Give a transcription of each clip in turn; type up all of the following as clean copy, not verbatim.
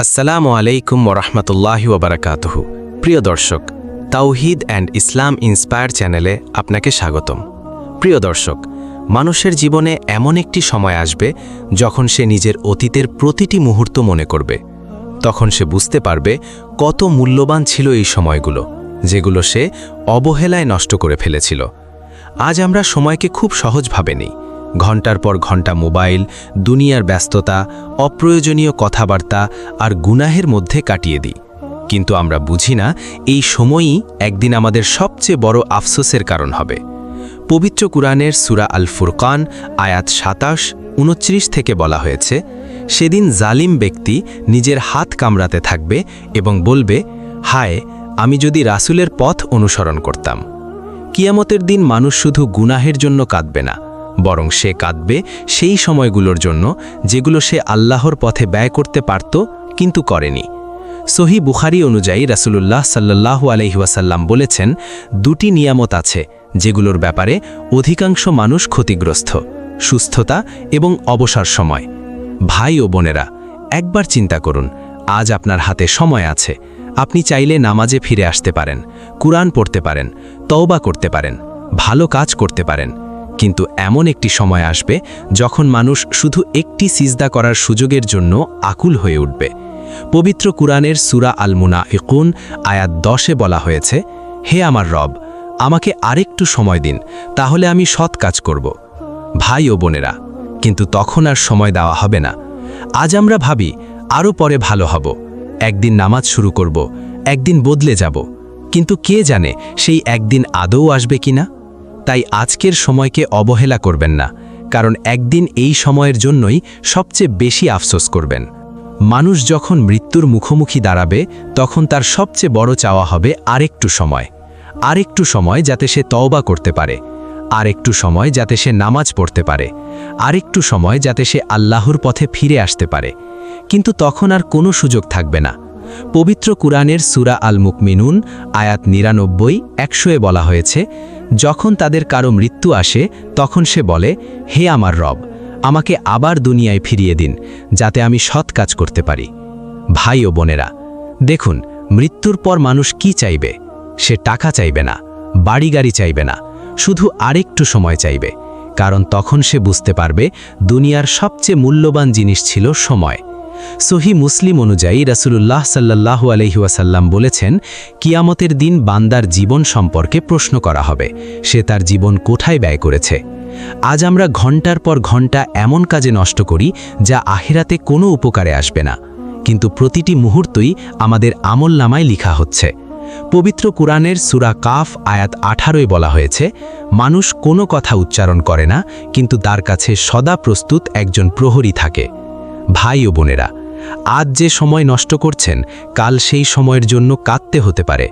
আসসালামু আলাইকুম ওরহমতুল্লাহি ওবরাকাতুহু। প্রিয় দর্শক, তাওহিদ অ্যান্ড ইসলাম ইন্সপায়ার চ্যানেলে আপনাকে স্বাগতম। প্রিয় দর্শক, মানুষের জীবনে এমন একটি সময় আসবে যখন সে নিজের অতীতের প্রতিটি মুহূর্ত মনে করবে। তখন সে বুঝতে পারবে কত মূল্যবান ছিল এই সময়গুলো, যেগুলো সে অবহেলায় নষ্ট করে ফেলেছিল। আজ আমরা সময়কে খুব সহজভাবে নিই। ঘন্টার পর ঘন্টা মোবাইল, দুনিয়ার ব্যস্ততা, অপ্রয়োজনীয় কথাবার্তা আর গুনাহের মধ্যে কাটিয়ে দিই। কিন্তু আমরা বুঝি না এই সময়ই একদিন আমাদের সবচেয়ে বড় আফসোসের কারণ হবে। পবিত্র কুরআনের সূরা আল ফুরকান আয়াত ২৭-২৯ থেকে বলা হয়েছে, সেদিন জালিম ব্যক্তি নিজের হাত কামড়াতে থাকবে এবং বলবে, হায়, আমি যদি রাসূলের পথ অনুসরণ করতাম। কিয়ামতের দিন মানুষ শুধু গুনাহের জন্য কাঁদবে না, বরং সে কাঁদবে সেই সময়গুলোর জন্য যেগুলো সে আল্লাহর পথে ব্যয় করতে পারত কিন্তু করেনি। সহিহ বুখারী অনুযায়ী রাসূলুল্লাহ সাল্লাল্লাহু আলাইহি ওয়াসাল্লাম বলেছেন, দুটি নিয়ামত আছে যেগুলোর ব্যাপারে অধিকাংশ মানুষ ক্ষতিগ্রস্ত: সুস্থতা এবং অবসর সময়। ভাই ও বোনেরা, একবার চিন্তা করুন, আজ আপনার হাতে সময় আছে। আপনি চাইলে নামাজে ফিরে আসতে পারেন, কুরআন পড়তে পারেন, তওবা করতে পারেন, ভালো কাজ করতে পারেন। কিন্তু এমন একটি সময় আসবে যখন মানুষ শুধু একটি সিজদা করার সুযোগের জন্য আকুল হয়ে উঠবে। পবিত্র কুরআনের সূরা আল মুনাফিকুন আয়াত 10-এ বলা হয়েছে, হে আমার রব, আমাকে আরেকটু সময় দিন, তাহলে আমি সৎ কাজ করব। ভাই ও বোনেরা, কিন্তু তখন আর সময় দেওয়া হবে না। আজ আমরা ভাবি আরও পরে ভালো হব, একদিন নামাজ শুরু করব, একদিন বদলে যাব। কিন্তু কে জানে সেই একদিন আদৌ আসবে কিনা? তাই আজকের সময়কে অবহেলা করবেন না, কারণ একদিন এই সময়ের জন্যই সবচেয়ে বেশি আফসোস করবেন। মানুষ যখন মৃত্যুর মুখোমুখি দাঁড়াবে, তখন তার সবচেয়ে বড় চাওয়া হবে আরেকটু সময় যাতে সে তওবা করতে পারে, আরেকটু সময় যাতে সে নামাজ পড়তে পারে, আরেকটু সময় যাতে সে আল্লাহর পথে ফিরে আসতে পারে। কিন্তু তখন আর কোনো সুযোগ থাকবে না। পবিত্র কুরআনের সূরা আল মুকমিনুন আয়াত ৯৯-১০০-এ বলা হয়েছে, যখন তাদের কারো মৃত্যু আসে তখন সে বলে, হে আমার রব, আমাকে আবার দুনিয়ায় ফিরিয়ে দিন, যাতে আমি সৎ কাজ করতে পারি। ভাই ও বোনেরা, দেখুন, মৃত্যুর পর মানুষ কি চাইবে? সে টাকা চাইবে না, বাড়ি গাড়ি চাইবে না, শুধু আরেকটু সময় চাইবে। কারণ তখন সে বুঝতে পারবে দুনিয়ার সবচেয়ে মূল্যবান জিনিস ছিল সময়। সহিহ মুসলিম অনুযায়ী রাসূলুল্লাহ সাল্লাল্লাহু আলাইহি ওয়াসাল্লাম বলেছেন, কিয়ামতের দিন বান্দার জীবন সম্পর্কে প্রশ্ন করা হবে, সে তার জীবন কোথায় ব্যয় করেছে। আজ আমরা ঘন্টার পর ঘন্টা এমন কাজে নষ্ট করি যা আখিরাতে কোনো উপকারে আসবে না, কিন্তু প্রতিটি মুহূর্তই আমাদের আমলনামায় লেখা হচ্ছে। পবিত্র কুরআনের সূরা কাফ আয়াত 18-এ বলা হয়েছে, মানুষ কোনো কথা উচ্চারণ করে না, কিন্তু তার কাছে সদা প্রস্তুত একজন প্রহরী থাকে। ভাই ও বোনেরা, আজ যে সময় নষ্ট করছেন, কাল সেই সময়ের জন্য কাঁদতে হতে পারে।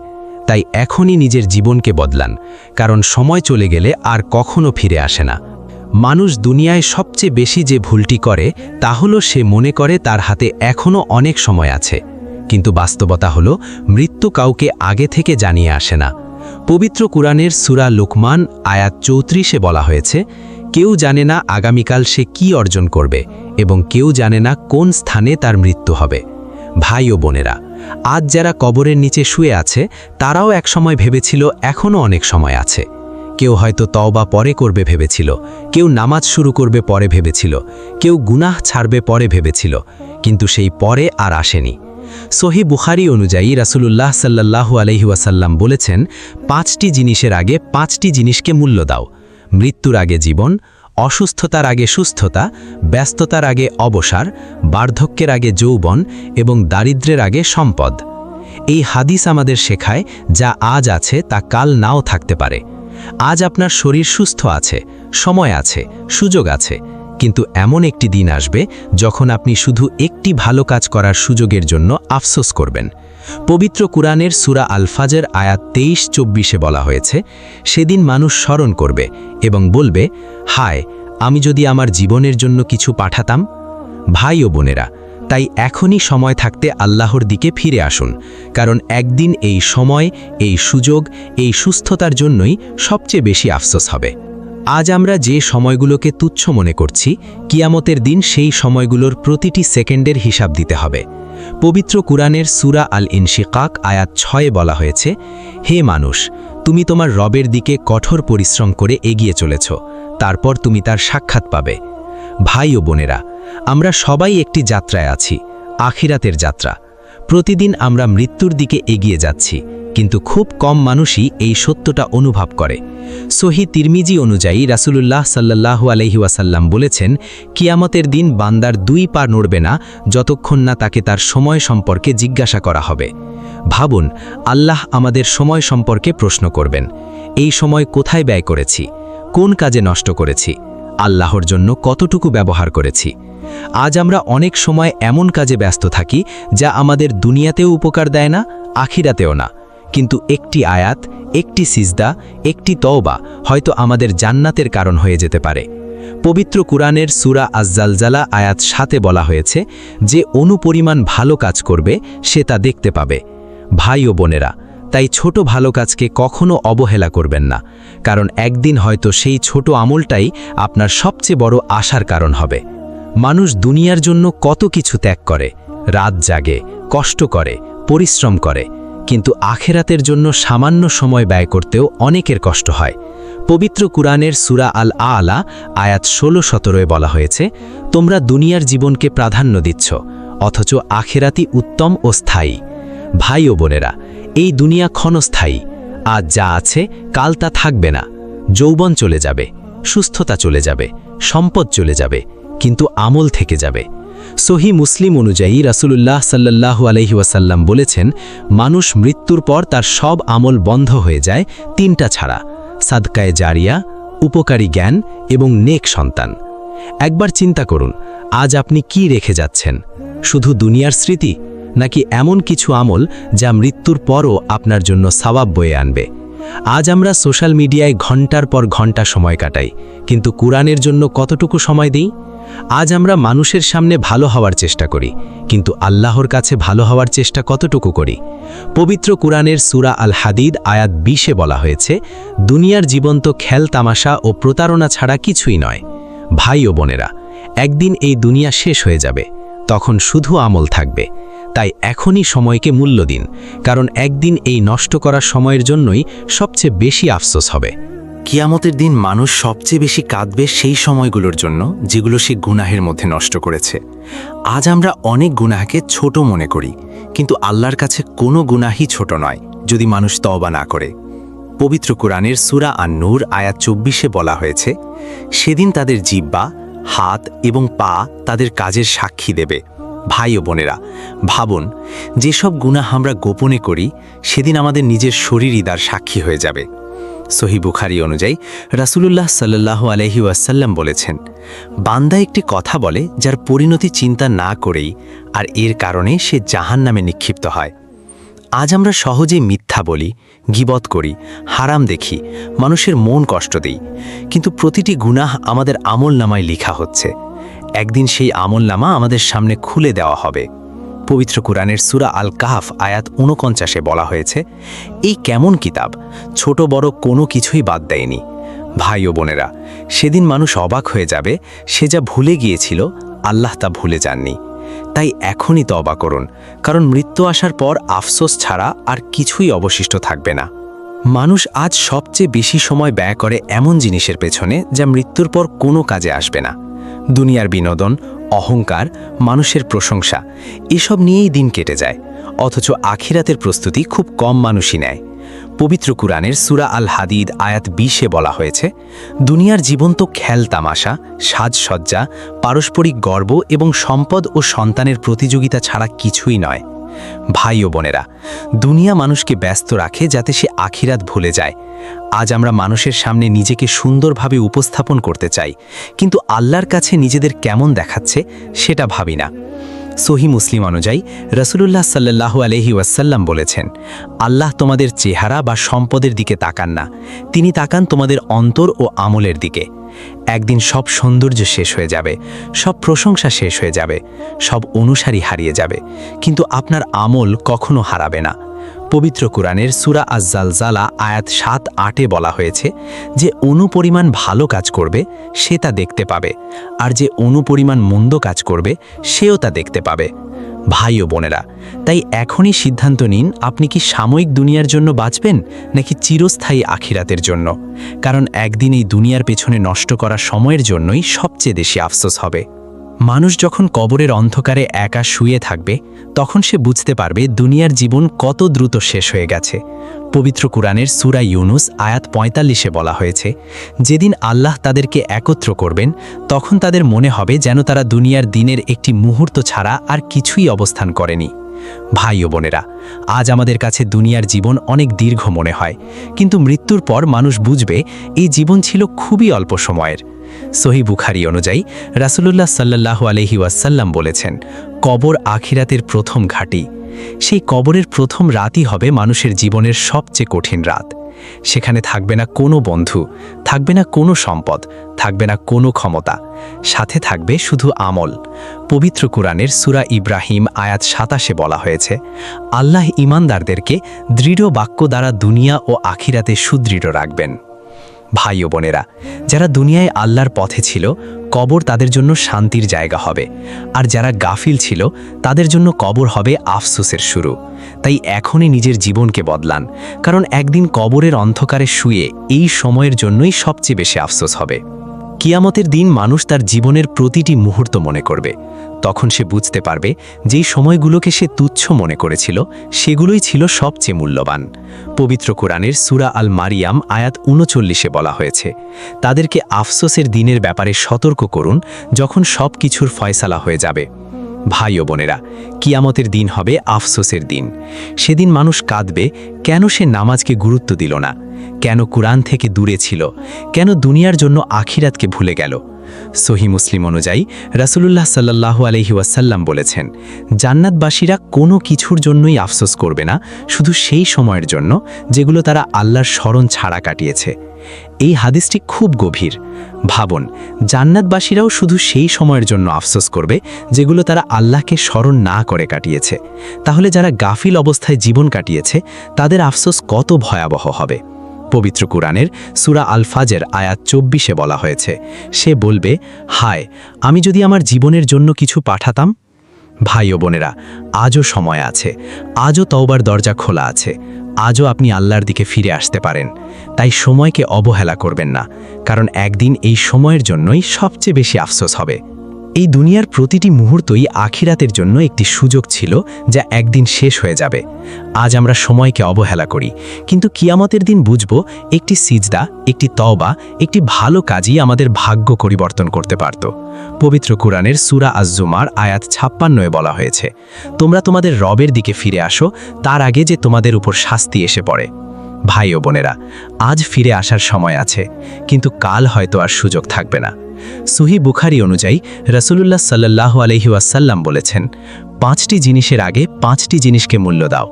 তাই এখনই নিজের জীবনকে বদলান, কারণ সময় চলে গেলে আর কখনো ফিরে আসে না। মানুষ দুনিয়ায় সবচেয়ে বেশি যে ভুলটি করে তা হলো সে মনে করে তার হাতে এখনও অনেক সময় আছে, কিন্তু বাস্তবতা হলো মৃত্যু কাউকে আগে থেকে জানিয়ে আসে না। পবিত্র কুরআনের সূরা লুকমান আয়াত ৩৪-এ বলা হয়েছে, কেউ জানে না আগামীকাল সে কি অর্জন করবে এবং কেউ জানে না কোন স্থানে তার মৃত্যু হবে। ভাই ও বোনেরা, আজ যারা কবরের নিচে শুয়ে আছে তারাও একসময় ভেবেছিল এখনও অনেক সময় আছে। কেউ হয়তো তওবা পরে করবে ভেবেছিল, কেউ নামাজ শুরু করবে পরে ভেবেছিল, কেউ গুনাহ ছাড়বে পরে ভেবেছিল, কিন্তু সেই পরে আর আসেনি। সহিহ বুখারী অনুযায়ী রাসূলুল্লাহ সাল্লাল্লাহু আলাইহি ওয়াসাল্লাম বলেছেন, 5টি জিনিসের আগে 5টি জিনিসকে মূল্য দাও: মৃত্যুর আগে জীবন, অসুস্থতার আগে সুস্থতা, ব্যস্ততার আগে অবসর, বার্ধক্যের আগে যৌবন এবং দারিদ্র্যের আগে সম্পদ। এই হাদিস আমাদের শেখায়, যা আজ আছে তা কাল নাও থাকতে পারে। আজ আপনার শরীর সুস্থ আছে, সময় আছে, সুযোগ আছে, কিন্তু এমন একটি দিন আসবে যখন আপনি শুধু একটি ভালো কাজ করার সুযোগের জন্য আফসোস করবেন। পবিত্র কুরআনের সূরা আল ফাজর আয়াত ২৩-২৪-এ বলা হয়েছে, সেদিন মানুষ স্মরণ করবে এবং বলবে, হায়, আমি যদি আমার জীবনের জন্য কিছু পাঠাতাম। ভাই ও বোনেরা, তাই এখনই সময় থাকতে আল্লাহর দিকে ফিরে আসুন, কারণ একদিন এই সময়, এই সুযোগ, এই সুস্থতার জন্যই সবচেয়ে বেশি আফসোস হবে। আজ আমরা যে সময়গুলোকে তুচ্ছ মনে করছি, কিয়ামতের দিন সেই সময়গুলোর প্রতিটি সেকেন্ডের হিসাব দিতে হবে। পবিত্র কুরআনের সূরা আল ইনশিকাক আয়াত 6 বলা হয়েছে, হে মানুষ, তুমি তোমার রবের দিকে কঠোর পরিশ্রম করে এগিয়ে চলেছ, তারপর তুমি তার সাক্ষাৎ পাবে। ভাই ও বোনেরা, আমরা সবাই একটি যাত্রায় আছি, আখিরাতের যাত্রা। প্রতিদিন আমরা মৃত্যুর দিকে এগিয়ে যাচ্ছি, কিন্তু খুব কম মানুষই এই সত্যটা অনুভব করে। সহিহ তিরমিজি অনুযায়ী রাসূলুল্লাহ সাল্লাল্লাহু আলাইহি ওয়াসাল্লাম বলেছেন, কিয়ামতের দিন বান্দার 2 পা নড়বে না যতক্ষণ না তাকে তার সময় সম্পর্কে জিজ্ঞাসা করা হবে। ভাবুন, আল্লাহ আমাদের সময় সম্পর্কে প্রশ্ন করবেন। এই সময় কোথায় ব্যয় করেছি? কোন কাজে নষ্ট করেছি? আল্লাহর জন্য কতটুকু ব্যবহার করেছি? আজ আমরা অনেক সময় এমন কাজে ব্যস্ত থাকি যা আমাদের দুনিয়াতেও উপকার দেয় না, আখিরাতেও না। কিন্তু একটি আয়াত, একটি সিজদা, একটি তওবা হয়তো আমাদের জান্নাতের কারণ হয়ে যেতে পারে। পবিত্র কুরআনের সূরা আজ-জালজালা আয়াত 7 বলা হয়েছে, যে অনুপরিমাণ ভালো কাজ করবে সে তা দেখতে পাবে। ভাই ও বোনেরা, তাই ছোট ভালো কাজকে কখনো অবহেলা করবেন না, কারণ একদিন হয়তো সেই ছোট আমলটাই আপনার সবচেয়ে বড় আশার কারণ হবে। মানুষ দুনিয়ার জন্য কত কিছু ত্যাগ করে, রাত জাগে, কষ্ট করে, পরিশ্রম করে, কিন্তু আখেরাতের জন্য সামান্য সময় ব্যয় করতেও অনেকের কষ্ট হয়। পবিত্র কুরআনের সূরা আল আলা আয়াত 16-17 বলা হয়েছে, তোমরা দুনিয়ার জীবনকে প্রাধান্য দিচ্ছ, অথচ আখেরাতি উত্তম ও স্থায়ী। ভাই ও বোনেরা, এই দুনিয়া ক্ষণস্থায়ী। আজ যা আছে কাল তা থাকবে না। যৌবন চলে যাবে, সুস্থতা চলে যাবে, সম্পদ চলে যাবে, কিন্তু আমল থেকে যাবে। সহিহ মুসলিম অনুযায়ী রাসূলুল্লাহ সাল্লাল্লাহু আলাইহি ওয়াসাল্লাম বলেছেন, মানুষ মৃত্যুর পর তার সব আমল বন্ধ হয়ে যায় 3টা ছাড়া: সাদকায়ে জারিয়া, উপকারী জ্ঞান এবং নেক সন্তান। একবার চিন্তা করুন, আজ আপনি কি রেখে যাচ্ছেন? শুধু দুনিয়ার স্মৃতি, নাকি এমন কিছু আমল যা মৃত্যুর পরও আপনার জন্য সওয়াব বয়ে আনবে? আজ আমরা সোশ্যাল মিডিয়ায় ঘন্টার পর ঘন্টা সময় কাটাই, কিন্তু কুরআনের জন্য কতটুকু সময় দিই? আজ আমরা মানুষের সামনে ভালো হওয়ার চেষ্টা করি, কিন্তু আল্লাহর কাছে ভালো হওয়ার চেষ্টা কতটুকু করি? পবিত্র কুরআনের সূরা আল হাদিদ আয়াত 20 বলা হয়েছে, দুনিয়ার জীবন তো খেল তামাশা ও প্রতারণা ছাড়া কিছুই নয়। ভাই ও বোনেরা, একদিন এই দুনিয়া শেষ হয়ে যাবে, তখন শুধু আমল থাকবে। তাই এখনই সময়কে মূল্য দিন, কারণ একদিন এই নষ্ট করার সময়ের জন্যই সবচেয়ে বেশি আফসোস হবে। কিয়ামতের দিন মানুষ সবচেয়ে বেশি কাঁদবে সেই সময়গুলোর জন্য যেগুলো সে গুনাহের মধ্যে নষ্ট করেছে। আজ আমরা অনেক গুনাহকে ছোট মনে করি, কিন্তু আল্লাহর কাছে কোনো গুনাহই ছোট নয় যদি মানুষ তওবা না করে। পবিত্র কুরআনের সূরা আন-নূর আয়াত 24 বলা হয়েছে, সেদিন তাদের জিহ্বা, হাত এবং পা তাদের কাজের সাক্ষী দেবে। ভাই ও বোনেরা, ভাবুন, যেসব গুনাহ আমরা গোপনে করি সেদিন আমাদের নিজের শরীরই তার সাক্ষী হয়ে যাবে। সহিহ বুখারী অনুযায়ী রাসূলুল্লাহ সাল্লাল্লাহু আলাইহি ওয়াসাল্লাম বলেছেন, বান্দা একটি কথা বলে যার পরিণতি চিন্তা না করেই, আর এর কারণে সে জাহান্নামে নিক্ষিপ্ত হয়। আজ আমরা সহজেই মিথ্যা বলি, গীবত করি, হারাম দেখি, মানুষের মন কষ্ট দেই, কিন্তু প্রতিটি গুনাহ আমাদের আমলনামায় লেখা হচ্ছে। একদিন সেই আমলনামা আমাদের সামনে খুলে দেওয়া হবে। পবিত্র কুরআনের সূরা আল কাহফ আয়াত 49 বলা হয়েছে, এই কেমন কিতাব, ছোট বড় কোনো কিছুই বাদ দেয়নি। ভাই ও বোনেরা, সেদিন মানুষ অবাক হয়ে যাবে, সে যা ভুলে গিয়েছিল আল্লাহ তা ভুলে যাননি। তাই এখনই তওবা করুন, কারণ মৃত্যু আসার পর আফসোস ছাড়া আর কিছুই অবশিষ্ট থাকবে না। মানুষ আজ সবচেয়ে বেশি সময় ব্যয় করে এমন জিনিসের পেছনে যা মৃত্যুর পর কোনো কাজে আসবে না। দুনিয়ার বিনোদন, অহংকার, মানুষের প্রশংসা, এসব নিয়েই দিন কেটে যায়, অথচ আখিরাতের প্রস্তুতি খুব কম মানুষই নেয়। পবিত্র কুরআনের সূরা আল হাদিদ আয়াত 20 বলা হয়েছে, দুনিয়ার জীবন তো খেল তামাশা, সাজসজ্জা, পারস্পরিক গর্ব এবং সম্পদ ও সন্তানের প্রতিযোগিতা ছাড়া কিছুই নয়। ভাই ও বোনেরা, দুনিয়া মানুষকে ব্যস্ত রাখে যাতে সে আখিরাত ভুলে যায়। আজ আমরা মানুষের সামনে নিজেকে সুন্দরভাবে উপস্থাপন করতে চাই, কিন্তু আল্লাহর কাছে নিজেদের কেমন দেখাচ্ছে সেটা ভাবি না। সহিহ মুসলিম অনুযায়ী রাসূলুল্লাহ সাল্লাল্লাহু আলাইহি ওয়াসাল্লাম বলেছেন, আল্লাহ তোমাদের চেহারা বা সম্পদের দিকে তাকান না, তিনি তাকান তোমাদের অন্তর ও আমলের দিকে। একদিন সব সৌন্দর্য শেষ হয়ে যাবে, সব প্রশংসা শেষ হয়ে যাবে, সব অনুসারী হারিয়ে যাবে, কিন্তু আপনার আমল কখনো হারাবে না। পবিত্র কুরআনের সূরা আজ-জালজালা আয়াত 7-8 বলা হয়েছে, যে অনুপরিমাণ ভালো কাজ করবে সে তা দেখতে পাবে, আর যে অনুপরিমাণ মন্দ কাজ করবে সেও তা দেখতে পাবে। ভাই ও বোনেরা, তাই এখনই সিদ্ধান্ত নিন আপনি কি সাময়িক দুনিয়ার জন্য বাঁচবেন নাকি চিরস্থায়ী আখিরাতের জন্য। কারণ একদিন এই দুনিয়ার পেছনে নষ্ট করা সময়ের জন্যই সবচেয়ে বেশি আফসোস হবে। মানুষ যখন কবরের অন্ধকারে একা শুয়ে থাকবে তখন সে বুঝতে পারবে দুনিয়ার জীবন কত দ্রুত শেষ হয়ে গেছে। পবিত্র কুরআনের সূরা ইউনুস আয়াত ৪৫-এ বলা হয়েছে, যেদিন আল্লাহ তাদেরকে একত্র করবেন তখন তাদের মনে হবে যেন তারা দুনিয়ার দিনের একটি মুহূর্ত ছাড়া আর কিছুই অবস্থান করেনি। ভাই ও বোনেরা, আজ আমাদের কাছে দুনিয়ার জীবন অনেক দীর্ঘ মনে হয়, কিন্তু মৃত্যুর পর মানুষ বুঝবে এই জীবন ছিল খুবই অল্প সময়ের। সহিহ বুখারী অনুযায়ী রাসূলুল্লাহ সাল্লাল্লাহু আলাইহি ওয়াসাল্লাম বলেছেন, কবর আখিরাতের প্রথম ঘাঁটি। সেই কবরের প্রথম রাতই হবে মানুষের জীবনের সবচেয়ে কঠিন রাত। সেখানে থাকবে না কোনো বন্ধু, থাকবে না কোনো সম্পদ, থাকবে না কোনো ক্ষমতা, সাথে থাকবে শুধু আমল। পবিত্র কুরআনের সূরা ইব্রাহিম আয়াত ২৭-এ বলা হয়েছে, আল্লাহ ঈমানদারদেরকে দৃঢ় বাক্য দ্বারা দুনিয়া ও আখিরাতে সুদৃঢ় রাখবেন। ভাই ও বোনেরা, যারা দুনিয়ায় আল্লাহর পথে ছিল কবর তাদের জন্য শান্তির জায়গা হবে, আর যারা গাফিল ছিল তাদের জন্য কবর হবে আফসোসের শুরু। তাই এখনই নিজের জীবনকে বদলান, কারণ একদিন কবরের অন্ধকারে শুয়ে এই সময়ের জন্যই সবচেয়ে বেশি আফসোস হবে। কিয়ামতের দিন মানুষ তার জীবনের প্রতিটি মুহূর্ত মনে করবে। তখন সে বুঝতে পারবে যেই সময়গুলোকে সে তুচ্ছ মনে করেছিল সেগুলোই ছিল সবচেয়ে মূল্যবান। পবিত্র কুরআনের সূরা আল মারিয়াম আয়াত ৩৯-এ বলা হয়েছে, তাদেরকে আফসোসের দিনের ব্যাপারে সতর্ক করুন যখন সব কিছুর ফয়সালা হয়ে যাবে। ভাই ও বোনেরা, কিয়ামতের দিন হবে আফসোসের দিন। সেদিন মানুষ কাঁদবে, কেন সে নামাজকে গুরুত্ব দিল না, কেন কুরআন থেকে দূরে ছিল, কেন দুনিয়ার জন্য আখিরাতকে ভুলে গেল। সহিহ মুসলিম অনুযায়ী রাসূলুল্লাহ সাল্লাল্লাহু আলাইহি ওয়াসাল্লাম বলেছেন, জান্নাতবাসীরা কোনো কিছুর জন্যই আফসোস করবে না, শুধু সেই সময়ের জন্য যেগুলো তারা আল্লাহর স্মরণ ছাড়া কাটিয়েছে। এই হাদিসটি খুব গভীর। ভাবুন, জান্নাতবাসীরাও শুধু সেই সময়ের জন্য আফসোস করবে যেগুলো তারা আল্লাহকে স্মরণ না করে কাটিয়েছে। তাহলে যারা গাফিল অবস্থায় জীবন কাটিয়েছে তাদের আফসোস কত ভয়াবহ হবে। পবিত্র কুরআনের সূরা আল ফাজর আয়াত ২৪-এ বলা হয়েছে, সে বলবে, হায়, আমি যদি আমার জীবনের জন্য কিছু পাঠাতাম। ভাই ও বোনেরা, আজও সময় আছে, আজও তওবার দরজা খোলা আছে, আজও আপনি আল্লাহর দিকে ফিরে আসতে পারেন। তাই সময়কে অবহেলা করবেন না, কারণ একদিন এই সময়ের জন্যই সবচেয়ে বেশি আফসোস হবে। এই দুনিয়ার প্রতিটি মুহূর্তই আখিরাতের জন্য একটি সুযোগ ছিল যা একদিন শেষ হয়ে যাবে। আজ আমরা সময়কে অবহেলা করি, কিন্তু কিয়ামতের দিন বুঝব একটি সিজদা, একটি তওবা, একটি ভালো কাজই আমাদের ভাগ্য পরিবর্তন করতে পারত। পবিত্র কুরআনের সূরা আজ-জুমার আয়াত ৫৬-এ বলা হয়েছে, তোমরা তোমাদের রবের দিকে ফিরে আসো তার আগে যে তোমাদের উপর শাস্তি এসে পড়ে। ভাই ও বোনেরা, আজ ফিরে আসার সময় আছে, কিন্তু কাল হয়তো আর সুযোগ থাকবে না। সহিহ বুখারী অনুযায়ী রাসূলুল্লাহ সাল্লাল্লাহু আলাইহি ওয়াসাল্লাম বলেছেন, ৫টি জিনিসের আগে ৫টি জিনিসকে মূল্য দাও।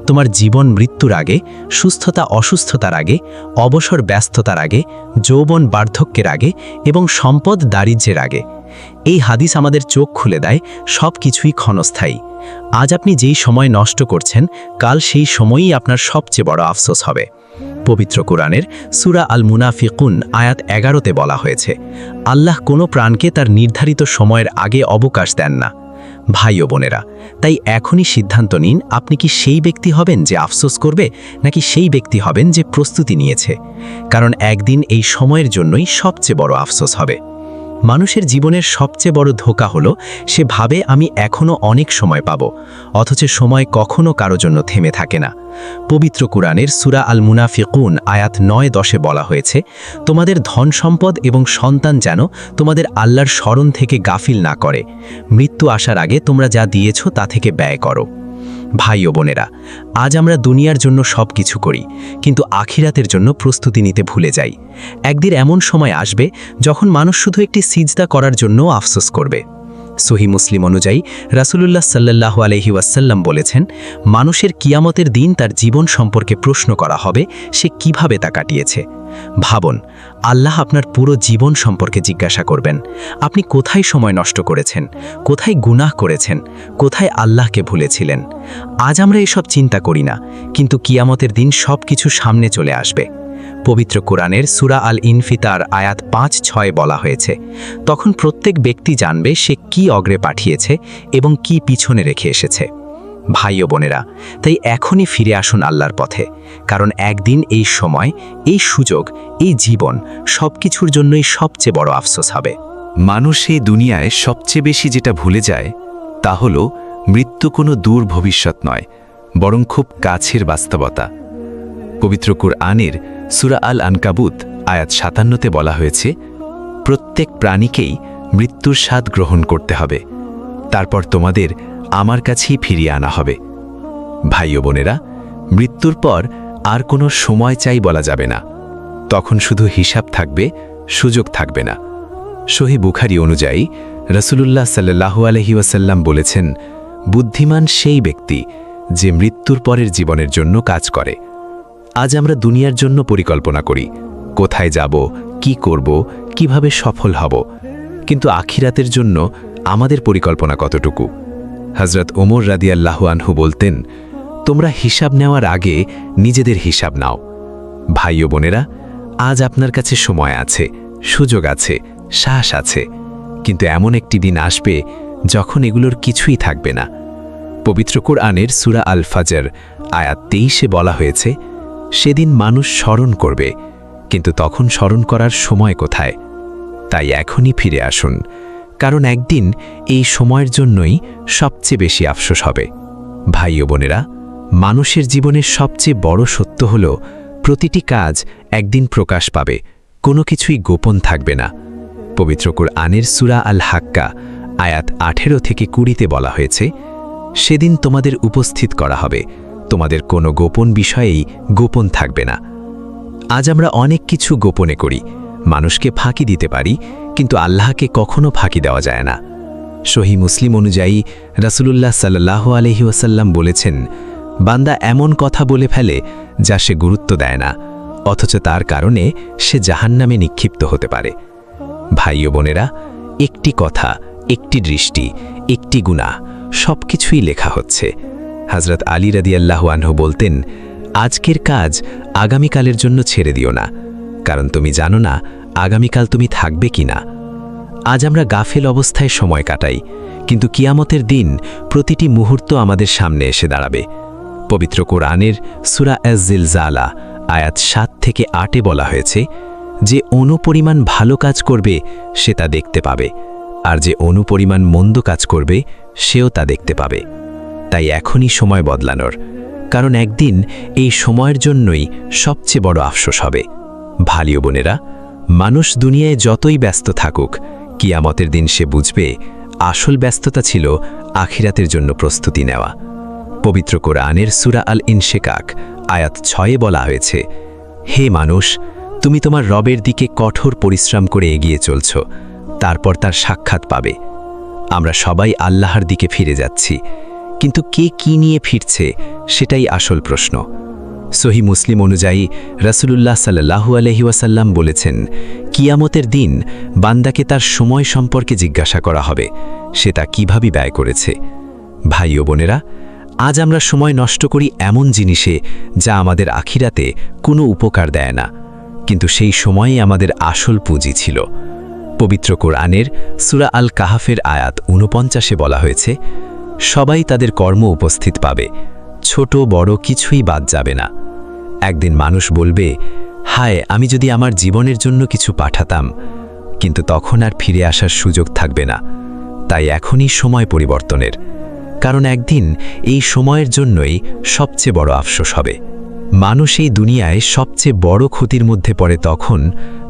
তোমার জীবন মৃত্যুর আগে, সুস্থতা অসুস্থতার আগে, অবসর ব্যস্ততার আগে, যৌবন বার্ধক্যের আগে এবং সম্পদ দারিদ্র্যের আগে। এই হাদিস আমাদের চোখ খুলে দেয় সব কিছুই ক্ষণস্থায়ী। আজ আপনি যেই সময় নষ্ট করছেন কাল সেই সময়ই আপনার সবচেয়ে বড় আফসোস হবে। পবিত্র কুরআনের সূরা আল মুনাফিকুন আয়াত ১১-তে বলা হয়েছে, আল্লাহ কোনো প্রাণকে তার নির্ধারিত সময়ের আগে অবকাশ দেন না। ভাই ও বোনেরা, তাই এখনই সিদ্ধান্ত নিন আপনি কি সেই ব্যক্তি হবেন যে আফসোস করবে, নাকি সেই ব্যক্তি হবেন যে প্রস্তুতি নিয়েছে। কারণ একদিন এই সময়ের জন্যই সবচেয়ে বড় আফসোস হবে। মানুষের জীবনের সবচেয়ে বড় ধোঁকা হলো সে ভাবে আমি এখনো অনেক সময় পাব, অথচ সময় কখনো কারো জন্য থেমে থাকে না। পবিত্র কুরআনের সূরা আল মুনাফিকুন আয়াত ৯-১০-এ বলা হয়েছে, তোমাদের ধন সম্পদ এবং সন্তান যেন তোমাদের আল্লাহর স্মরণ থেকে গাফিল না করে। মৃত্যু আসার আগে তোমরা যা দিয়েছ তা থেকে ব্যয় করো। ভাই ও বোনেরা, আজ আমরা দুনিয়ার জন্য সব কিছু করি, কিন্তু আখিরাতের জন্য প্রস্তুতি নিতে ভুলে যাই। একদিন এমন সময় আসবে যখন মানুষ শুধু একটি সিজদা করার জন্য আফসোস করবে। সহিহ মুসলিম অনুযায়ী রাসূলুল্লাহ সাল্লাল্লাহু আলাইহি ওয়াসাল্লাম বলেছেন, মানুষের কিয়ামতের দিন তার জীবন সম্পর্কে প্রশ্ন করা হবে সে কিভাবে তা কাটিয়েছে। ভাবুন, আল্লাহ আপনার পুরো জীবন সম্পর্কে জিজ্ঞাসা করবেন, আপনি কোথায় সময় নষ্ট করেছেন, কোথায় গুনাহ করেছেন, কোথায় আল্লাহকে ভুলেছিলেন। আজ আমরা এসব চিন্তা করি না, কিন্তু কিয়ামতের দিন সব কিছু সামনে চলে আসবে। পবিত্র কোরআনের সূরা আল ইনফিতার আয়াত ৫-৬ বলা হয়েছে, তখন প্রত্যেক ব্যক্তি জানবে সে কি অগ্রে পাঠিয়েছে এবং কি পিছনে রেখে এসেছে। ভাই ও বোনেরা, তাই এখনই ফিরে আসুন আল্লাহর পথে, কারণ একদিন এই সময়, এই সুযোগ, এই জীবন সবকিছুর জন্যই সবচেয়ে বড় আফসোস হবে। মানুষ এই দুনিয়ায় সবচেয়ে বেশি যেটা ভুলে যায় তা হল মৃত্যু কোনো দূর ভবিষ্যৎ নয়, বরং খুব কাছের বাস্তবতা। পবিত্র কুরআনের সূরা আল আনকাবুত আয়াত ৫৭-তে বলা হয়েছে, প্রত্যেক প্রাণীকেই মৃত্যুর স্বাদ গ্রহণ করতে হবে, তারপর তোমাদের আমার কাছেই ফিরিয়ে আনা হবে। ভাই ও বোনেরা, মৃত্যুর পর আর কোনো সময় চাই বলা যাবে না, তখন শুধু হিসাব থাকবে, সুযোগ থাকবে না। সহিহ বুখারী অনুযায়ী রাসূলুল্লাহ সাল্লাল্লাহু আলাইহি ওয়াসাল্লাম বলেছেন, বুদ্ধিমান সেই ব্যক্তি যে মৃত্যুর পরের জীবনের জন্য কাজ করে। আজ আমরা দুনিয়ার জন্য পরিকল্পনা করি, কোথায় যাব, কি করব, কিভাবে সফল হব, কিন্তু আখিরাতের জন্য আমাদের পরিকল্পনা কতটুকু? হযরত ওমর রাদিয়াল্লাহু আনহু বলতেন, তোমরা হিসাব নেওয়ার আগে নিজেদের হিসাব নাও। ভাই ও বোনেরা, আজ আপনার কাছে সময় আছে, সুযোগ আছে, সাহস আছে, কিন্তু এমন একটি দিন আসবে যখন এগুলোর কিছুই থাকবে না। পবিত্র কুরআনের সূরা আল ফাজর আয়াত ২৩-এ বলা হয়েছে, সেদিন মানুষ স্মরণ করবে, কিন্তু তখন স্মরণ করার সময় কোথায়? তাই এখনই ফিরে আসুন, কারণ একদিন এই সময়ের জন্যই সবচেয়ে বেশি আফসোস হবে। ভাই ও বোনেরা, মানুষের জীবনের সবচেয়ে বড় সত্য হল, প্রতিটি কাজ একদিন প্রকাশ পাবে, কোনো কিছুই গোপন থাকবে না। পবিত্র কুরআনের সূরা আল হাক্কা আয়াত ১৮-২০-তে বলা হয়েছে, সেদিন তোমাদের উপস্থিত করা হবে, তোমাদের কোনো গোপন বিষয়েই গোপন থাকবে না। আজ আমরা অনেক কিছু গোপনে করি, মানুষকে ফাঁকি দিতে পারি, কিন্তু আল্লাহকে কখনো ফাঁকি দেওয়া যায় না। সহিহ মুসলিম অনুযায়ী রাসূলুল্লাহ সাল্লাল্লাহু আলাইহি ওয়াসাল্লাম বলেছেন, বান্দা এমন কথা বলে ফেলে যা সে গুরুত্ব দেয় না, অথচ তার কারণে সে জাহান্নামে নিক্ষিপ্ত হতে পারে। ভাই ও বোনেরা, একটি কথা, একটি দৃষ্টি, একটি গুনাহ, সবকিছুই লেখা হচ্ছে। হযরত আলী রাদিয়াল্লাহু আনহু বলতেন, আজকের কাজ আগামীকালের জন্য ছেড়ে দিও না, কারণ তুমি জানো না আগামীকাল তুমি থাকবে কিনা। আজ আমরা গাফেল অবস্থায় সময় কাটাই, কিন্তু কিয়ামতের দিন প্রতিটি মুহূর্ত আমাদের সামনে এসে দাঁড়াবে। পবিত্র কোরআনের সূরা আজ-জিলজালা আয়াত ৭-৮-এ বলা হয়েছে, যে অনুপরিমাণ ভালো কাজ করবে সে তা দেখতে পাবে, আর যে অনুপরিমাণ মন্দ কাজ করবে সেও তা দেখতে পাবে। তাই এখনই সময় বদলানোর, কারণ একদিন এই সময়ের জন্যই সবচেয়ে বড় আফসোস হবে। ভাই ও বোনেরা, মানুষ দুনিয়ায় যতই ব্যস্ত থাকুক, কিয়ামতের দিন সে বুঝবে আসল ব্যস্ততা ছিল আখিরাতের জন্য প্রস্তুতি নেওয়া। পবিত্র কোরআনের সূরা আল ইনশিকাক আয়াত ৬-এ বলা হয়েছে, হে মানুষ, তুমি তোমার রবের দিকে কঠোর পরিশ্রম করে এগিয়ে চলছ, তারপর তার সাক্ষাৎ পাবে। আমরা সবাই আল্লাহর দিকে ফিরে যাচ্ছি, কিন্তু কে কি নিয়ে ফিরছে সেটাই আসল প্রশ্ন। সহিহ মুসলিম অনুযায়ী রাসূলুল্লাহ সাল্লাল্লাহু আলাইহি ওয়াসাল্লাম বলেছেন, কিয়ামতের দিন বান্দাকে তার সময় সম্পর্কে জিজ্ঞাসা করা হবে, সে তা কিভাবে ব্যয় করেছে। ভাই ও বোনেরা, আজ আমরা সময় নষ্ট করি এমন জিনিসে যা আমাদের আখিরাতে কোনো উপকার দেয় না, কিন্তু সেই সময়ই আমাদের আসল পুঁজি ছিল। পবিত্র কোরআনের সূরা আল কাহাফের আয়াত ৪৯-এ বলা হয়েছে, সবাই তাদের কর্ম উপস্থিত পাবে, ছোট বড় কিছুই বাদ যাবে না। একদিন মানুষ বলবে, হায়, আমি যদি আমার জীবনের জন্য কিছু পাঠাতাম, কিন্তু তখন আর ফিরে আসার সুযোগ থাকবে না। তাই এখনই সময় পরিবর্তনের, কারণ একদিন এই সময়ের জন্যই সবচেয়ে বড় আফসোস হবে। মানুষ এই দুনিয়ায় সবচেয়ে বড় ক্ষতির মধ্যে পড়ে তখন,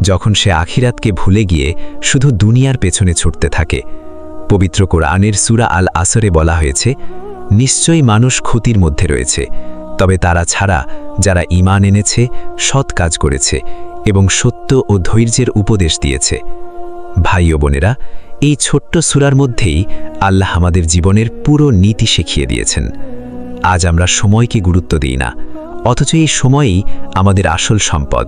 যখন সে আখিরাতকে ভুলে গিয়ে শুধু দুনিয়ার পেছনে ছুটতে থাকে। পবিত্র কোরআনের সূরা আল আসরে বলা হয়েছে, নিশ্চয়ই মানুষ ক্ষতির মধ্যে রয়েছে, তবে তারা ছাড়া যারা ঈমান এনেছে, সৎ কাজ করেছে এবং সত্য ও ধৈর্যের উপদেশ দিয়েছে। ভাই ও বোনেরা, এই ছোট্ট সূরার মধ্যেই আল্লাহ আমাদের জীবনের পুরো নীতি শিখিয়ে দিয়েছেন। আজ আমরা সময়কে গুরুত্ব দিই না, অথচ এই সময়ই আমাদের আসল সম্পদ।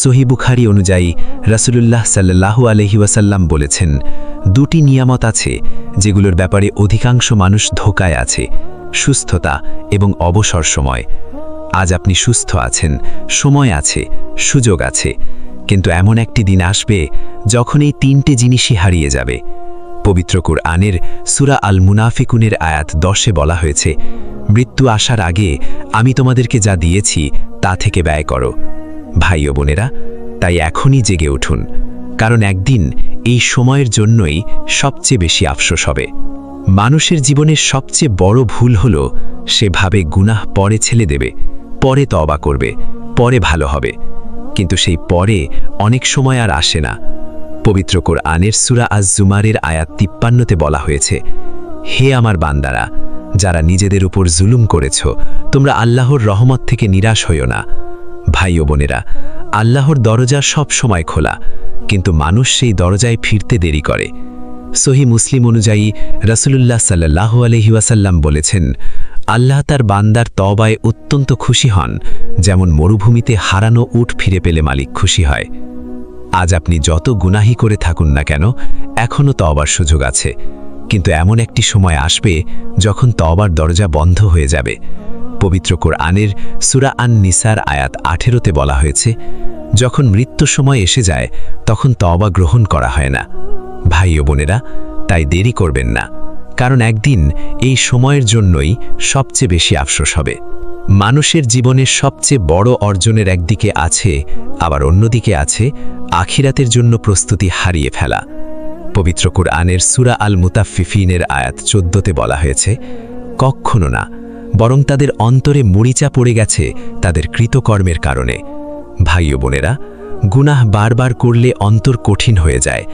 সহিহ বুখারী অনুযায়ী রাসূলুল্লাহ সাল্লাল্লাহু আলাইহি ওয়াসাল্লাম বলেছেন, দুটি নিয়ামত আছে যেগুলোর ব্যাপারে অধিকাংশ মানুষ ধোঁকায় আছে, সুস্থতা এবং অবসর সময়। আজ আপনি সুস্থ আছেন, সময় আছে, সুযোগ আছে, কিন্তু এমন একটি দিন আসবে যখন এই তিনটে জিনিসই হারিয়ে যাবে। পবিত্র কুরআনের সূরা আল মুনাফিকুনের আয়াত 10-এ বলা হয়েছে, মৃত্যু আসার আগে আমি তোমাদেরকে যা দিয়েছি তা থেকে ব্যয় করো। ভাই ও বোনেরা, তাই এখনই জেগে উঠুন, কারণ একদিন এই সময়ের জন্যই সবচেয়ে বেশি আফসোস হবে। মানুষের জীবনের সবচেয়ে বড় ভুল হল সে ভাবে গুনাহ পরে ছেড়ে দেবে, পরে তওবা করবে, পরে ভালো হবে, কিন্তু সেই পরে অনেক সময় আর আসে না। পবিত্র কোরআনের সূরা আজ-জুমারের আয়াত 53-তে বলা হয়েছে, হে আমার বান্দারা, যারা নিজেদের উপর জুলুম করেছ, তোমরা আল্লাহর রহমত থেকে নিরাশ হইও না। ভাই ও বোনেরা, আল্লাহর দরজা সব সময় খোলা, কিন্তু মানুষ সেই দরজায় ফিরতে দেরি করে। সহিহ মুসলিম অনুযায়ী রাসূলুল্লাহ সাল্লাল্লাহু আলাইহি ওয়াসাল্লাম বলেছেন, আল্লাহ তার বান্দার তওবায় অত্যন্ত খুশি হন, যেমন মরুভূমিতে হারানো উট ফিরে পেলে মালিক খুশি হয়। আজ আপনি যত গুনাহি করে থাকুন না কেন, এখনও তওবার সুযোগ আছে, কিন্তু এমন একটি সময় আসবে যখন তওবার দরজা বন্ধ হয়ে যাবে। পবিত্র কোরআনের সূরা আন-নিসার আয়াত 18-তে বলা হয়েছে, যখন মৃত্যুর সময় এসে যায় তখন তওবা গ্রহণ করা হয় না। ভাই ও বোনেরা, তাই দেরি করবেন না, কারণ একদিন এই সময়ের জন্যই সবচেয়ে বেশি আফসোস হবে। মানুষের জীবনের সবচেয়ে বড় অর্জনের একদিকে আছে, আবার অন্যদিকে আছে আখিরাতের জন্য প্রস্তুতি হারিয়ে ফেলা। পবিত্র কুরআনের সূরা আল মুতাফফিফিনের আয়াত 14-তে বলা হয়েছে, কখনো না, বরং তাদের অন্তরে মরিচা পড়ে গেছে তাদের কৃতকর্মের কারণে। ভাই ও বোনেরা, গুনাহ বারবার করলে অন্তর কঠিন হয়ে যায়,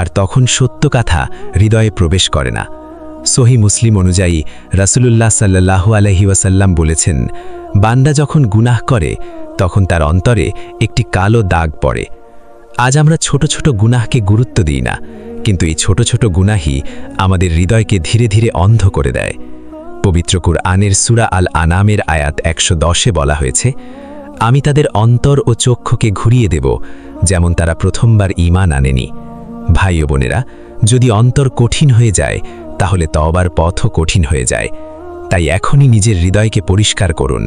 আর তখন সত্য কথা হৃদয়ে প্রবেশ করে না। সহিহ মুসলিম অনুযায়ী রাসূলুল্লাহ সাল্লাল্লাহু আলাইহি ওয়াসাল্লাম বলেছেন, বান্দা যখন গুনাহ করে তখন তার অন্তরে একটি কালো দাগ পড়ে। আজ আমরা ছোট ছোট গুনাহকে গুরুত্ব দিই না, কিন্তু এই ছোট ছোট গুনাহই আমাদের হৃদয়কে ধীরে ধীরে অন্ধ করে দেয়। পবিত্র কুরআনের সূরা আল আনামের আয়াত 110-এ বলা হয়েছে, আমি তাদের অন্তর ও চক্ষুকে ঘুরিয়ে দেব, যেমন তারা প্রথমবার ঈমান আনেনি। ভাই ও বোনেরা, যদি অন্তর কঠিন হয়ে যায় তাহলে তওবার পথও কঠিন হয়ে যায়। তাই এখনই নিজের হৃদয়কে পরিষ্কার করুন,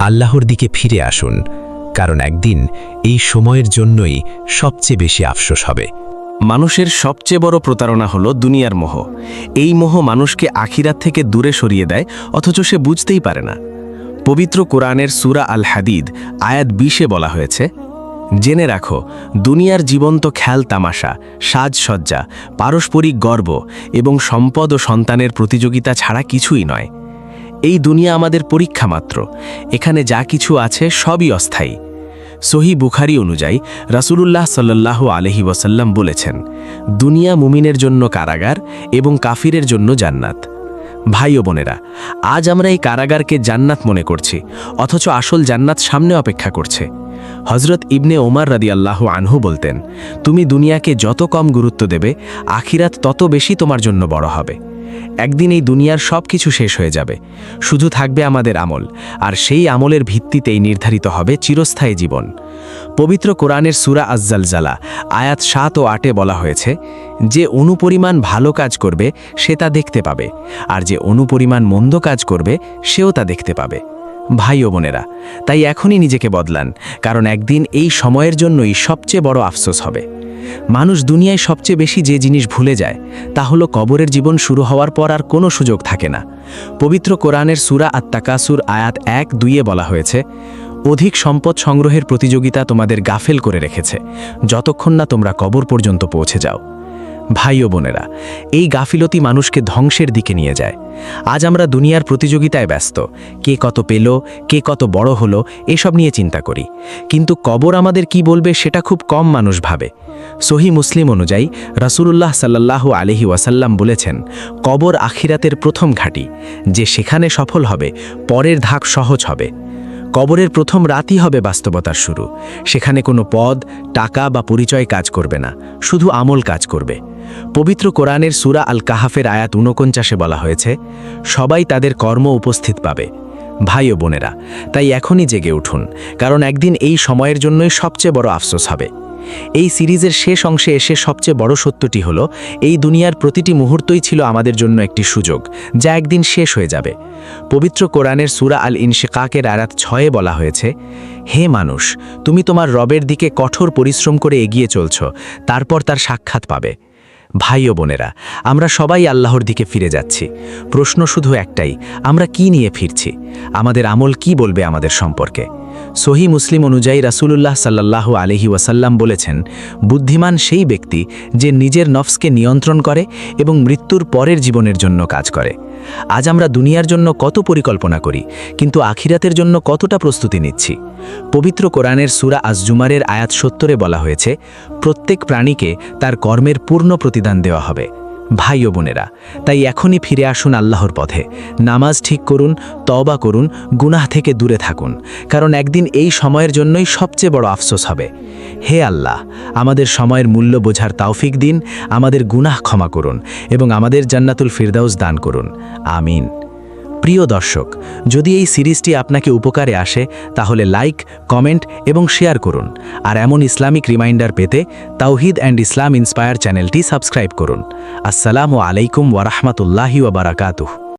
আল্লাহর দিকে ফিরে আসুন, কারণ একদিন এই সময়ের জন্যই সবচেয়ে বেশি আফসোস হবে। মানুষের সবচেয়ে বড় প্রতারণা হলো দুনিয়ার মোহ। এই মোহ মানুষকে আখিরাত থেকে দূরে সরিয়ে দেয়, অথচ সে বুঝতেই পারে না। পবিত্র কোরআনের সূরা আল হাদিদ আয়াত 20-এ বলা হয়েছে, জেনে রাখো, দুনিয়ার জীবন্ত খেল তামাশা, সাজসজ্জা, পারস্পরিক গর্ব এবং সম্পদ ও সন্তানের প্রতিযোগিতা ছাড়া কিছুই নয়। এই দুনিয়া আমাদের পরীক্ষা মাত্র, এখানে যা কিছু আছে সবই অস্থায়ী। সহিহ বুখারী অনুযায়ী রাসূলুল্লাহ সাল্লাল্লাহু আলাইহি ওয়াসাল্লাম বলেছেন, দুনিয়া মুমিনের জন্য কারাগার এবং কাফিরের জন্য জান্নাত। ভাই ও বোনেরা, আজ আমরা এই কারাগারকে জান্নাত মনে করছি, অথচ আসল জান্নাত সামনে অপেক্ষা করছে। হযরত ইবনে ওমর রাদিয়াল্লাহু আনহু বলতেন, তুমি দুনিয়াকে যত কম গুরুত্ব দেবে, আখিরাত তত বেশি তোমার জন্য বড় হবে। একদিন এই দুনিয়ার সব কিছু শেষ হয়ে যাবে, শুধু থাকবে আমাদের আমল, আর সেই আমলের ভিত্তিতেই নির্ধারিত হবে চিরস্থায়ী জীবন। পবিত্র কোরআনের সূরা আজ-জালজালা আয়াত 7 ও 8-এ বলা হয়েছে, যে অনুপরিমাণ ভালো কাজ করবে সে তা দেখতে পাবে, আর যে অনুপরিমাণ মন্দ কাজ করবে সেও তা দেখতে পাবে। ভাই ও বোনেরা, তাই এখনই নিজেকে বদলান, কারণ একদিন এই সময়ের জন্যই সবচেয়ে বড় আফসোস হবে। মানুষ দুনিয়ায় সবচেয়ে বেশি যে জিনিস ভুলে যায় তা হলো কবরের জীবন শুরু হওয়ার পর আর কোনো সুযোগ থাকে না। পবিত্র কোরআনের সূরা আত-তাকাসুর আয়াত 1-2-এ বলা হয়েছে, অধিক সম্পদ সংগ্রহের প্রতিযোগিতা তোমাদের গাফেল করে রেখেছে, যতক্ষণ না তোমরা কবর পর্যন্ত পৌঁছে যাও। ভাই ও বোনেরা, এই গাফিলতি মানুষকে ধ্বংসের দিকে নিয়ে যায়। আজ আমরা দুনিয়ার প্রতিযোগিতায় ব্যস্ত, কে কত পেল, কে কত বড় হলো, এসব নিয়ে চিন্তা করি, কিন্তু কবর আমাদের কি বলবে সেটা খুব কম মানুষ ভাবে। সহিহ মুসলিম অনুযায়ী রাসূলুল্লাহ সাল্লাল্লাহু আলাইহি ওয়াসাল্লাম বলেছেন, কবর আখিরাতের প্রথম ঘাঁটি, যে সেখানে সফল হবে পরের ধাক সহজ হবে। কবরের প্রথম রাতই হবে বাস্তবতার শুরু। সেখানে কোনো পদ, টাকা বা পরিচয় কাজ করবে না, শুধু আমল কাজ করবে। পবিত্র কোরআনের সূরা আল কাহাফের আয়াত 49-এ বলা হয়েছে, সবাই তাদের কর্ম উপস্থিত পাবে। ভাই ও বোনেরা, তাই এখনই জেগে উঠুন, কারণ একদিন এই সময়ের জন্যই সবচেয়ে বড় আফসোস হবে। এই সিরিজের শেষ অংশে এসে সবচেয়ে বড় সত্যটি হলো এই দুনিয়ার প্রতিটি মুহূর্তই ছিল আমাদের জন্য একটি সুযোগ, যা একদিন শেষ হয়ে যাবে। পবিত্র কোরআনের সূরা আল ইনশিকাকের আয়াত 6-এ বলা হয়েছে, হে মানুষ, তুমি তোমার রবের দিকে কঠোর পরিশ্রম করে এগিয়ে চলছ, তারপর তার সাক্ষাৎ পাবে। ভাই ও বোনেরা, আমরা সবাই আল্লাহর দিকে ফিরে যাচ্ছি। প্রশ্ন শুধু একটাই, আমরা কি নিয়ে ফিরছি? আমাদের আমল কি বলবে আমাদের সম্পর্কে? সহি মুসলিম অনুযায়ী রাসূলুল্লাহ সাল্লাল্লাহু আলাইহি ওয়াসাল্লাম বলেছেন, বুদ্ধিমান সেই ব্যক্তি যে নিজের নফসকে নিয়ন্ত্রণ করে এবং মৃত্যুর পরের জীবনের জন্য কাজ করে। আজ আমরা দুনিয়ার জন্য কত পরিকল্পনা করি, কিন্তু আখিরাতের জন্য কতটা প্রস্তুতি নিচ্ছি? পবিত্র কোরআনের সূরা আজ-জুমারের আয়াত 70-এ বলা হয়েছে, প্রত্যেক প্রাণীকে তার কর্মের পূর্ণ প্রতিদান দেওয়া হবে। ভাই ও বোনেরা, তাই এখনই ফিরে আসুন আল্লাহর পথে। নামাজ ঠিক করুন, তওবা করুন, গুনাহ থেকে দূরে থাকুন, কারণ একদিন এই সময়ের জন্যই সবচেয়ে বড় আফসোস হবে। হে আল্লাহ, আমাদের সময়ের মূল্য বোঝার তৌফিক দিন, আমাদের গুনাহ ক্ষমা করুন এবং আমাদের জান্নাতুল ফিরদাউস দান করুন। আমিন। প্রিয় দর্শক, যদি এই সিরিজটি আপনাকে উপকারে আসে তাহলে লাইক, কমেন্ট এবং শেয়ার করুন। আর এমন ইসলামিক রিমাইন্ডার পেতে তাওহিদ অ্যান্ড ইসলাম ইন্সপায়ার চ্যানেলটি সাবস্ক্রাইব করুন। আসসালামু আলাইকুম ওয়া রাহমাতুল্লাহি ওয়া বারাকাতুহু।